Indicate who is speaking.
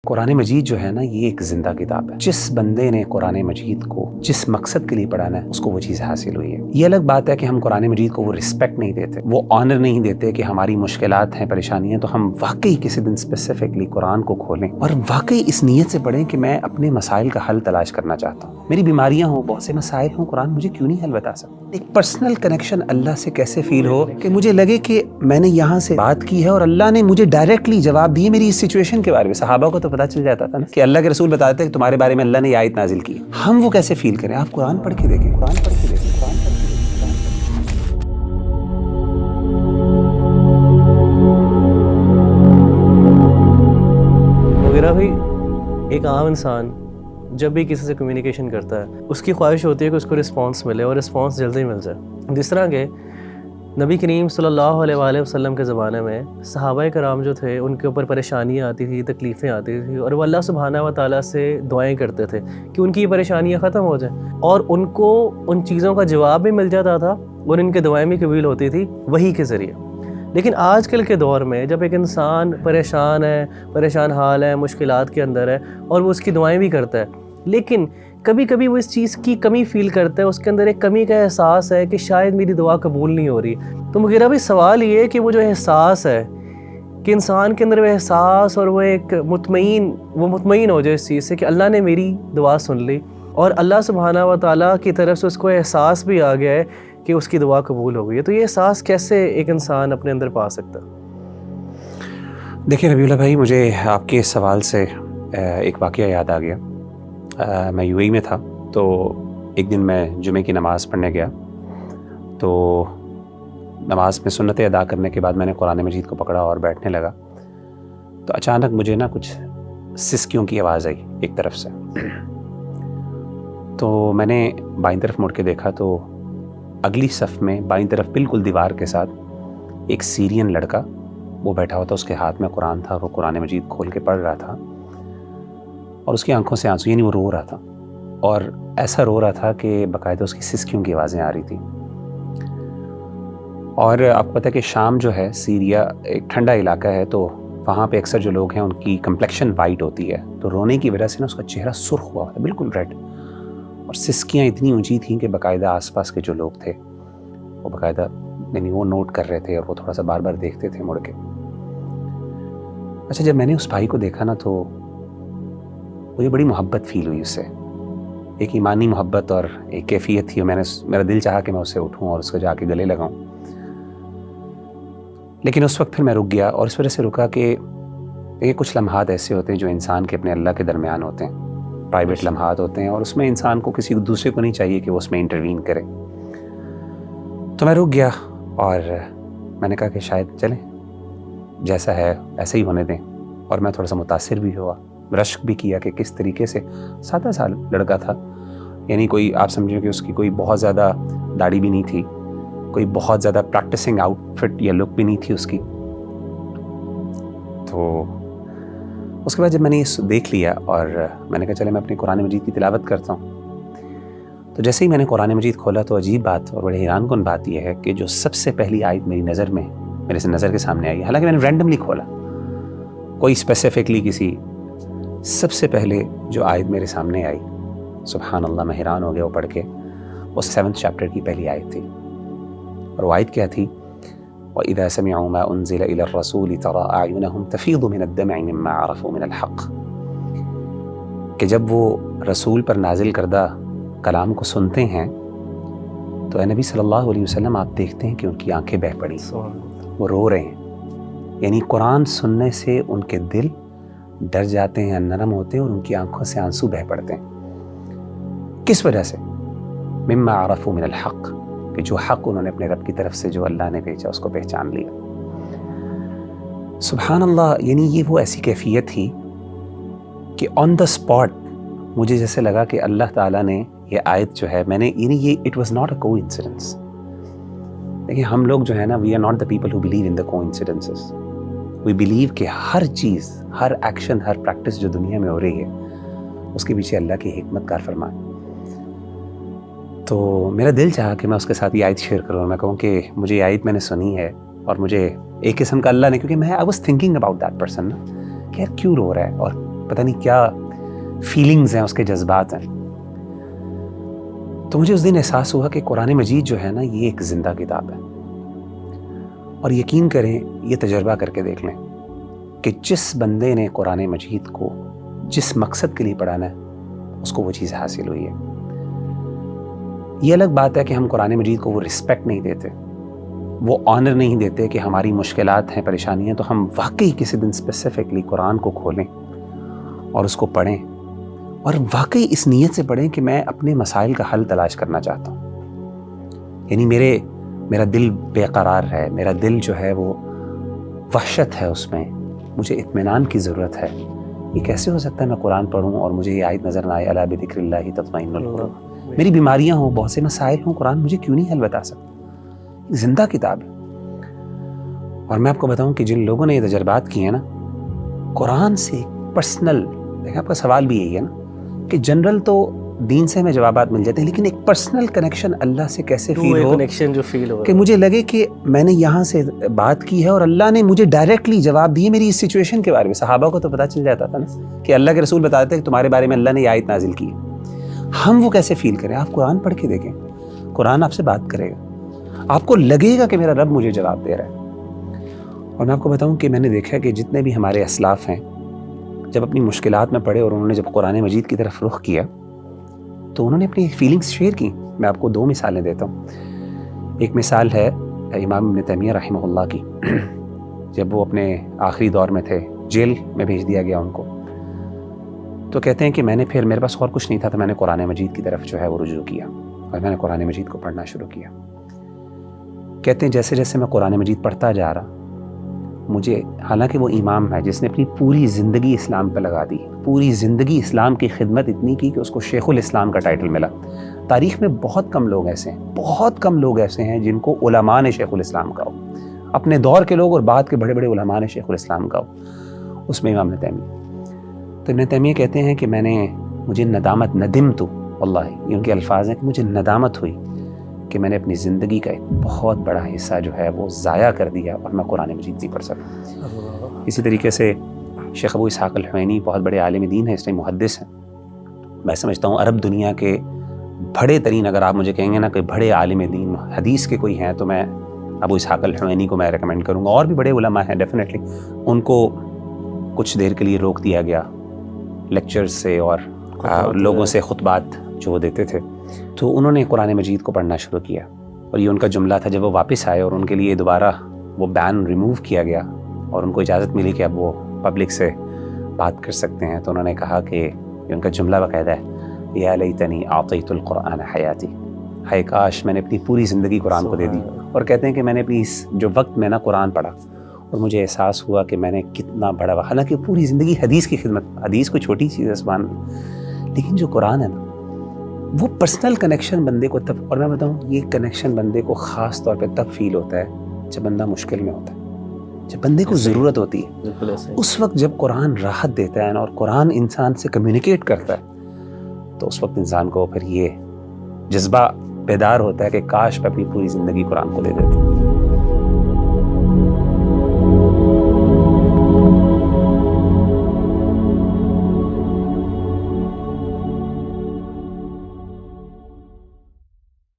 Speaker 1: قرآن مجید جو ہے نا یہ ایک زندہ کتاب ہے. جس بندے نے قرآن مجید کو جس مقصد کے لیے پڑھانا ہے اس کو وہ چیز حاصل ہوئی ہے. یہ الگ بات ہے کہ ہم قرآن مجید کو وہ رسپیکٹ نہیں دیتے, وہ آنر نہیں دیتے کہ ہماری مشکلات ہیں, پریشانیاں ہیں, تو ہم واقعی کسی دن اسپیسیفکلی قرآن کو کھولیں اور واقعی اس نیت سے پڑھیں کہ میں اپنے مسائل کا حل تلاش کرنا چاہتا ہوں. میری بیماریاں ہوں, بہت سے مسائل ہوں, قرآن مجھے کیوں نہیں حل بتا سکتا. ایک پرسنل کنیکشن اللہ سے کیسے فیل ہو کہ مجھے لگے کہ میں نے یہاں سے بات کی ہے اور اللہ نے مجھے ڈائریکٹلی جواب دیے میری اس سچویشن کے بارے میں. صحابہ کو تو پتہ چل جاتا تھا نا کہ اللہ کے رسول بتاتے ہیں کہ تمہارے بارے میں اللہ نے یہ آیت نازل کی. ہم وہ کیسے فیل کریں؟ آپ قرآن پڑھ کے دیکھیں, قرآن پڑھ کے دیکھیں, قرآن پڑھ کے دیکھیں.
Speaker 2: مغیرہ بھائی, ایک عام انسان جب بھی کسی سے کمیونیکیشن کرتا ہے اس کی خواہش ہوتی ہے کہ اس کو رسپانس ملے اور رسپانس جلدی مل جائے. جس طرح کہ نبی کریم صلی اللہ علیہ وآلہ وسلم کے زمانے میں صحابہ کرام جو تھے ان کے اوپر پریشانیاں آتی تھی, تکلیفیں آتی تھیں, اور وہ اللہ سبحانہ و تعالیٰ سے دعائیں کرتے تھے کہ ان کی یہ پریشانیاں ختم ہو جائیں, اور ان کو ان چیزوں کا جواب بھی مل جاتا تھا اور ان کے دعائیں بھی قبول ہوتی تھی وحی کے ذریعے. لیکن آج کل کے دور میں جب ایک انسان پریشان ہے, پریشان حال ہے, مشکلات کے اندر ہے, اور وہ اس کی دعائیں بھی کرتا ہے, لیکن کبھی کبھی وہ اس چیز کی کمی فیل کرتا ہے, اس کے اندر ایک کمی کا احساس ہے کہ شاید میری دعا قبول نہیں ہو رہی. تو مغیرہ بھائی سوال یہ ہے کہ وہ جو احساس ہے کہ انسان کے اندر وہ احساس اور وہ ایک مطمئن ہو جائے اس چیز سے کہ اللہ نے میری دعا سن لی, اور اللہ سبحانہ و تعالیٰ کی طرف سے اس کو احساس بھی آ گیا ہے کہ اس کی دعا قبول ہو گئی ہے. تو یہ احساس کیسے ایک انسان اپنے اندر پا سکتا؟
Speaker 1: دیکھیں ربیع اللہ بھائی, مجھے آپ کے اس سوال سے ایک واقعہ یاد آ گیا. میں یو اے ای میں تھا, تو ایک دن میں جمعے کی نماز پڑھنے گیا, تو نماز میں سنتیں ادا کرنے کے بعد میں نے قرآن مجید کو پکڑا اور بیٹھنے لگا, تو اچانک مجھے نا کچھ سسکیوں کی آواز آئی ایک طرف سے. تو میں نے بائیں طرف مڑ کے دیکھا تو اگلی صف میں بائیں طرف بالکل دیوار کے ساتھ ایک سیرین لڑکا وہ بیٹھا ہوا تھا, اس کے ہاتھ میں قرآن تھا, وہ قرآن مجید کھول کے پڑھ رہا تھا, اور اس کی آنکھوں سے آنسو, یعنی وہ رو رہا تھا, اور ایسا رو رہا تھا کہ باقاعدہ اس کی سسکیوں کی آوازیں آ رہی تھیں. اور آپ کو پتہ ہے کہ شام جو ہے, سیریا ایک ٹھنڈا علاقہ ہے, تو وہاں پہ اکثر جو لوگ ہیں ان کی کمپلیکشن وائٹ ہوتی ہے, تو رونے کی وجہ سے نا اس کا چہرہ سرخ ہوا تھا, بالکل ریڈ, اور سسکیاں اتنی اونچی تھیں کہ باقاعدہ آس پاس کے جو لوگ تھے وہ باقاعدہ یعنی وہ نوٹ کر رہے تھے, اور وہ تھوڑا سا بار بار دیکھتے تھے مڑ کے. اچھا, جب میں نے اس بھائی کو دیکھا نا تو مجھے بڑی محبت فیل ہوئی اس سے, ایک ایمانی محبت اور ایک کیفیت تھی, اور میرا دل چاہا کہ میں اس سے اٹھوں اور اس کو جا کے گلے لگاؤں. لیکن اس وقت پھر میں رک گیا, اور اس وجہ سے رکا کہ یہ کچھ لمحات ایسے ہوتے ہیں جو انسان کے اپنے اللہ کے درمیان ہوتے ہیں, پرائیویٹ لمحات ہوتے ہیں, اور اس میں انسان کو کسی دوسرے کو نہیں چاہیے کہ وہ اس میں انٹروین کرے. تو میں رک گیا اور میں نے کہا کہ شاید چلیں, جیسا ہے ایسا ہی ہونے دیں. اور میں تھوڑا سا متاثر بھی ہوا, رشک بھی کیا کہ کس طریقے سے 7 سال لڑکا تھا, یعنی کوئی آپ سمجھیں کہ اس کی کوئی بہت زیادہ داڑھی بھی نہیں تھی, کوئی بہت زیادہ پریکٹسنگ آؤٹ فٹ یا لک بھی نہیں تھی اس کی. تو اس کے بعد جب میں نے یہ دیکھ لیا اور میں نے کہا چلے میں اپنی قرآن مجید کی تلاوت کرتا ہوں, تو جیسے ہی میں نے قرآن مجید کھولا تو عجیب بات اور بڑے حیران کن بات یہ ہے کہ جو سب سے پہلی آیت میری نظر کے سامنے آئی, حالانکہ میں نے رینڈملی کھولا, کوئی اسپیسیفکلی کسی, سب سے پہلے جو آیت میرے سامنے آئی, سبحان اللہ, میں حیران ہو گیا وہ پڑھ کے. وہ 7 چیپٹر کی پہلی آیت تھی, اور وہ آیت کیا تھی؟ وَإِذَا سَمِعُوا مَا أُنزِلَ إِلَى الرَّسُولِ تَرَىٰ أَعْيُنَهُمْ تَفِيضُ مِنَ الدَّمْعِ مِمَّا عَرَفُوا مِنَ الْحَقِّ. کہ جب وہ رسول پر نازل کردہ کلام کو سنتے ہیں تو اے نبی صلی اللہ علیہ وسلم آپ دیکھتے ہیں کہ ان کی آنکھیں بہہ پڑی, وہ رو رہے ہیں. یعنی قرآن سننے سے ان کے دل ڈر جاتے ہیں, نرم ہوتے ہیں, اور ان کی آنکھوں سے آنسو بہہ پڑتے ہیں. کس وجہ سے؟ مما عرفوا من الحق, کہ جو حق انہوں نے اپنے رب کی طرف سے جو اللہ نے بھیجا اس کو پہچان لیا. سبحان اللہ, یعنی یہ وہ ایسی کیفیت تھی کہ آن دا اسپاٹ مجھے جیسے لگا کہ اللہ تعالیٰ نے یہ آیت جو ہے, میں نے یعنی یہ اٹ واز ناٹ اے کو انسیڈنس. دیکھیں ہم لوگ جو ہے نا, we are not the people who believe in the coincidences. We believe کہ ہر چیز, ہر ایکشن, ہر پریکٹس جو دنیا میں ہو رہی ہے اس کے پیچھے اللہ کی حکمت کار فرمان. تو میرا دل چاہا کہ میں اس کے ساتھ یہ آیت شیئر کروں, اور میں کہوں کہ مجھے یہ آیت میں نے سنی ہے, اور مجھے ایک قسم کا اللہ نے, کیونکہ میں I was thinking about that person نا, کہ یار کیوں رو رہا ہے, اور پتہ نہیں کیا فیلنگز ہیں، اس کے جذبات ہیں. تو مجھے اس دن احساس ہوا کہ قرآن مجید جو ہے نا یہ ایک زندہ کتاب ہے. اور یقین کریں، یہ تجربہ کر کے دیکھ لیں کہ جس بندے نے قرآن مجید کو جس مقصد کے لیے پڑھانا ہے اس کو وہ چیز حاصل ہوئی ہے. یہ الگ بات ہے کہ ہم قرآن مجید کو وہ رسپیکٹ نہیں دیتے، وہ آنر نہیں دیتے کہ ہماری مشکلات ہیں، پریشانیاں، تو ہم واقعی کسی دن اسپیسیفکلی قرآن کو کھولیں اور اس کو پڑھیں، اور واقعی اس نیت سے پڑھیں کہ میں اپنے مسائل کا حل تلاش کرنا چاہتا ہوں. یعنی میرا دل بے قرار ہے، میرا دل جو ہے وہ وحشت ہے، اس میں مجھے اطمینان کی ضرورت ہے. یہ کیسے ہو سکتا ہے میں قرآن پڑھوں اور مجھے یہ آیت نظر نہ آئے الا بذکر اللہ تطمئن القلوب. میری بیماریاں ہوں، بہت سے مسائل ہوں، قرآن مجھے کیوں نہیں حل بتا سکتا؟ زندہ کتاب ہے. اور میں آپ کو بتاؤں کہ جن لوگوں نے یہ تجربات کیے ہیں نا، قرآن سے پرسنل، دیکھیں آپ کا سوال بھی یہی ہے نا کہ جنرل تو دین سے ہمیں جوابات مل جاتے ہیں، لیکن ایک پرسنل کنیکشن اللہ سے کیسے فیل ہو،
Speaker 2: کنیکشن جو فیل ہو
Speaker 1: کہ مجھے لگے کہ میں نے یہاں سے بات کی ہے اور اللہ نے مجھے ڈائریکٹلی جواب دیے میری اس سچویشن کے بارے میں. صحابہ کو تو پتہ چل جاتا تھا نا کہ اللہ کے رسول بتاتے ہیں کہ تمہارے بارے میں اللہ نے یہ آیت نازل کی ہے. ہم وہ کیسے فیل کریں؟ آپ قرآن پڑھ کے دیکھیں، قرآن آپ سے بات کرے گا، آپ کو لگے گا کہ میرا رب مجھے جواب دے رہا ہے. اور میں آپ کو بتاؤں کہ میں نے دیکھا کہ جتنے بھی ہمارے اسلاف ہیں جب اپنی مشکلات میں پڑے اور انہوں نے جب قرآن مجید کی طرف رخ کیا تو انہوں نے اپنی فیلنگز شیئر کی. میں آپ کو 2 مثالیں دیتا ہوں. ایک مثال ہے امام ابن تیمیہ رحمہ اللہ کی. جب وہ اپنے آخری دور میں تھے، جیل میں بھیج دیا گیا ان کو، تو کہتے ہیں کہ میں نے پھر، میرے پاس اور کچھ نہیں تھا، تو میں نے قرآن مجید کی طرف جو ہے وہ رجوع کیا اور میں نے قرآن مجید کو پڑھنا شروع کیا. کہتے ہیں جیسے جیسے میں قرآن مجید پڑھتا جا رہا، مجھے، حالانکہ وہ امام ہے جس نے اپنی پوری زندگی اسلام پہ لگا دی، پوری زندگی اسلام کی خدمت اتنی کی کہ اس کو شیخ الاسلام کا ٹائٹل ملا. تاریخ میں بہت کم لوگ ایسے ہیں، بہت کم لوگ ایسے ہیں جن کو علماء نے شیخ الاسلام کہا ہو، اپنے دور کے لوگ اور بعد کے بڑے بڑے علماء نے شیخ الاسلام کہا ہو. اس میں امام ابن تیمیہ. تو ابن تیمیہ کہتے ہیں کہ مجھے ندامت، ندمت، واللہ یہ ان کے الفاظ ہیں کہ مجھے ندامت ہوئی کہ میں نے اپنی زندگی کا ایک بہت بڑا حصہ جو ہے وہ ضائع کر دیا اور میں قرآن مجید نہیں پڑھ سکا. اسی طریقے سے شیخ ابو اسحاق الحوینی بہت بڑے عالم دین ہیں، اس ٹائم محدث ہیں. میں سمجھتا ہوں عرب دنیا کے بڑے ترین، اگر آپ مجھے کہیں گے نا کہ بڑے عالم دین حدیث کے کوئی ہیں، تو میں ابو اسحاق الحوینی کو میں ریکمینڈ کروں گا. اور بھی بڑے علماء ہیں ڈیفینیٹلی. ان کو کچھ دیر کے لیے روک دیا گیا لیکچرز سے اور لوگوں سے خطبات جو وہ دیتے تھے، تو انہوں نے قرآن مجید کو پڑھنا شروع کیا. اور یہ ان کا جملہ تھا جب وہ واپس آئے اور ان کے لیے دوبارہ وہ بین ریموو کیا گیا اور ان کو اجازت ملی کہ اب وہ پبلک سے بات کر سکتے ہیں، تو انہوں نے کہا کہ یہ ان کا جملہ باقاعدہ ہے، یا لیتنی اعطیت القرآن حیاتی، ہائے کاش میں نے اپنی پوری زندگی قرآن کو دے دی. اور کہتے ہیں کہ میں نے اپنی اس جو وقت میں نا قرآن پڑھا اور مجھے احساس ہوا کہ میں نے کتنا بڑا، حالانکہ پوری زندگی حدیث کی خدمت، حدیث کوئی چھوٹی چیز ہے سبحان اللہ، لیکن جو قرآن ہے نا وہ پرسنل کنیکشن بندے کو تب، اور میں بتاؤں یہ کنیکشن بندے کو خاص طور پہ تب فیل ہوتا ہے جب بندہ مشکل میں ہوتا ہے، جب بندے کو ضرورت ہوتی ہے. اس وقت جب قرآن راحت دیتا ہے اور قرآن انسان سے کمیونیکیٹ کرتا ہے تو اس وقت انسان کو پھر یہ جذبہ بیدار ہوتا ہے کہ کاش میں اپنی پوری زندگی قرآن کو دے دیتا.